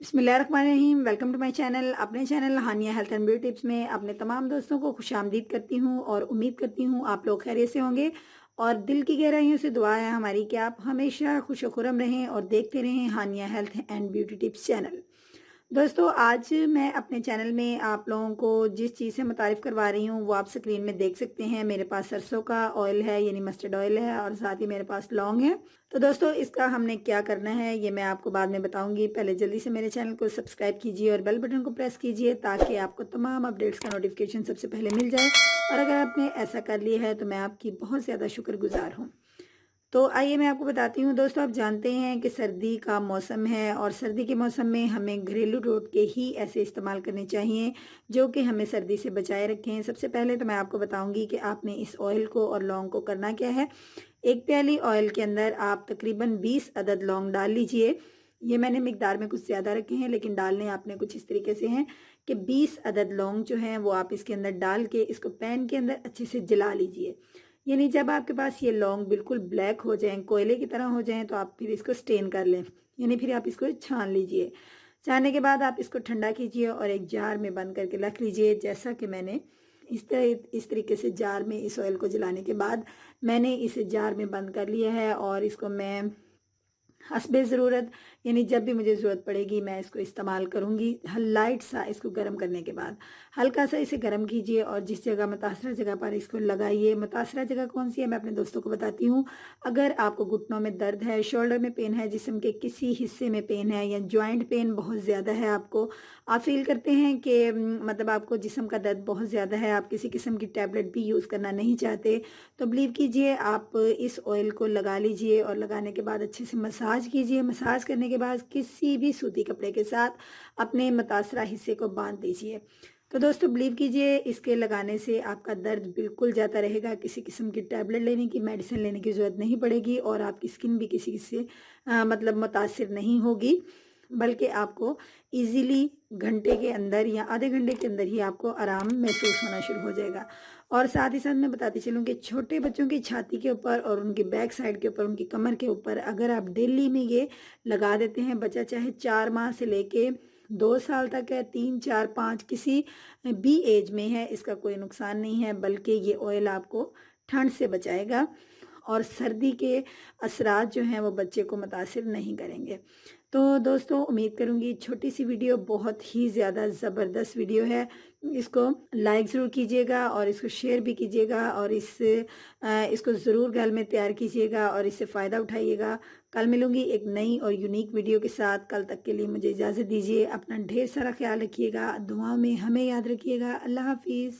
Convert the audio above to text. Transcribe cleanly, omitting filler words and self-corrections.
बिस्मिल्लाहिर्रहमानिर्रहीम। Welcome to my channel. अपने channel Haniya health and beauty tips में अपने तमाम दोस्तों को खुशामदीद करती हूँ और उम्मीद करती हूँ आप लोग खैरियत से होंगे। और दिल की गहराइयों से दुआ है हमारी कि आप हमेशा खुश खुरम रहें और देखते रहें Haniya health and beauty tips channel. दोस्तों, आज मैं अपने चैनल में आप लोगों को जिस चीज़ से मुतारिफ करवा रही हूँ वो आप स्क्रीन में देख सकते हैं। मेरे पास सरसों का ऑयल है, यानी मस्टर्ड ऑयल है, और साथ ही मेरे पास लौंग है। तो दोस्तों, इसका हमने क्या करना है ये मैं आपको बाद में बताऊंगी। पहले जल्दी से मेरे चैनल को सब्सक्राइब कीजिए और बेल बटन को प्रेस कीजिए ताकि आपको तमाम अपडेट्स का नोटिफिकेशन सबसे पहले मिल जाए। और अगर आपने ऐसा कर लिया है तो मैं आपकी बहुत ज़्यादा शुक्रगुजार हूँ। तो आइए मैं आपको बताती हूँ। दोस्तों, आप जानते हैं कि सर्दी का मौसम है और सर्दी के मौसम में हमें घरेलू टोटके ही ऐसे इस्तेमाल करने चाहिए जो कि हमें सर्दी से बचाए रखें। सबसे पहले तो मैं आपको बताऊंगी कि आपने इस ऑयल को और लौंग को करना क्या है। एक प्याली ऑयल के अंदर आप तकरीबन 20 अदद लौंग डाल लीजिए। ये मैंने मिकदार में कुछ ज़्यादा रखे हैं, लेकिन डालने आपने कुछ इस तरीके से हैं कि 20 अदद लौंग जो हैं वो आप इसके अंदर डाल के इसको पैन के अंदर अच्छे से जला लीजिए। यानी जब आपके पास ये लौंग बिल्कुल ब्लैक हो जाएं, कोयले की तरह हो जाएं, तो आप फिर इसको स्टेन कर लें, यानी फिर आप इसको छान लीजिए। छानने के बाद आप इसको ठंडा कीजिए और एक जार में बंद करके रख लीजिए। जैसा कि मैंने इस तरीके से जार में इस ऑयल को जलाने के बाद मैंने इसे जार में बंद कर लिया है और इसको मैं हस्बे ज़रूरत, यानी जब भी मुझे ज़रूरत पड़ेगी मैं इसको इस्तेमाल करूँगी। लाइट सा इसको गर्म करने के बाद हल्का सा इसे गर्म कीजिए और जिस जगह मुतासरा जगह पर इसको लगाइए। मुतासरा जगह कौन सी है मैं अपने दोस्तों को बताती हूँ। अगर आपको घुटनों में दर्द है, शोल्डर में पेन है, जिस्म के किसी हिस्से में पेन है या जॉइंट पेन बहुत ज़्यादा है, आपको आप फील करते हैं कि मतलब आपको जिस्म का दर्द बहुत ज़्यादा है, आप किसी किस्म की टैबलेट भी यूज़ करना नहीं चाहते, तो बिलीव कीजिए आप इस ऑयल को लगा लीजिए और लगाने के बाद अच्छे से मसाज कीजिए। मसाज करने के बाद किसी भी सूती कपड़े के साथ अपने मुतासरा हिस्से को बांध दीजिए। तो दोस्तों, बिलीव कीजिए इसके लगाने से आपका दर्द बिल्कुल जाता रहेगा। किसी किस्म की टैबलेट लेने की, मेडिसिन लेने की ज़रूरत नहीं पड़ेगी और आपकी स्किन भी किसी से मतलब मुतासिर नहीं होगी, बल्कि आपको इजीली घंटे के अंदर या आधे घंटे के अंदर ही आपको आराम महसूस होना शुरू हो जाएगा। और साथ ही साथ मैं बताती चलूँ कि छोटे बच्चों की छाती के ऊपर और उनकी बैक साइड के ऊपर, उनकी कमर के ऊपर अगर आप डेली में ये लगा देते हैं, बच्चा चाहे 4 माह से लेके 2 साल तक है, 3, 4, 5 किसी भी एज में है, इसका कोई नुकसान नहीं है, बल्कि ये ऑयल आपको ठंड से बचाएगा और सर्दी के असरात जो हैं वो बच्चे को मुतासिर नहीं करेंगे। तो दोस्तों, उम्मीद करूंगी छोटी सी वीडियो बहुत ही ज़्यादा ज़बरदस्त वीडियो है। इसको लाइक ज़रूर कीजिएगा और इसको शेयर भी कीजिएगा और इसको ज़रूर घर में तैयार कीजिएगा और इससे फ़ायदा उठाइएगा। कल मिलूंगी एक नई और यूनिक वीडियो के साथ। कल तक के लिए मुझे इजाज़त दीजिए। अपना ढेर सारा ख्याल रखिएगा, दुआओं में हमें याद रखिएगा। अल्लाह हाफिज़।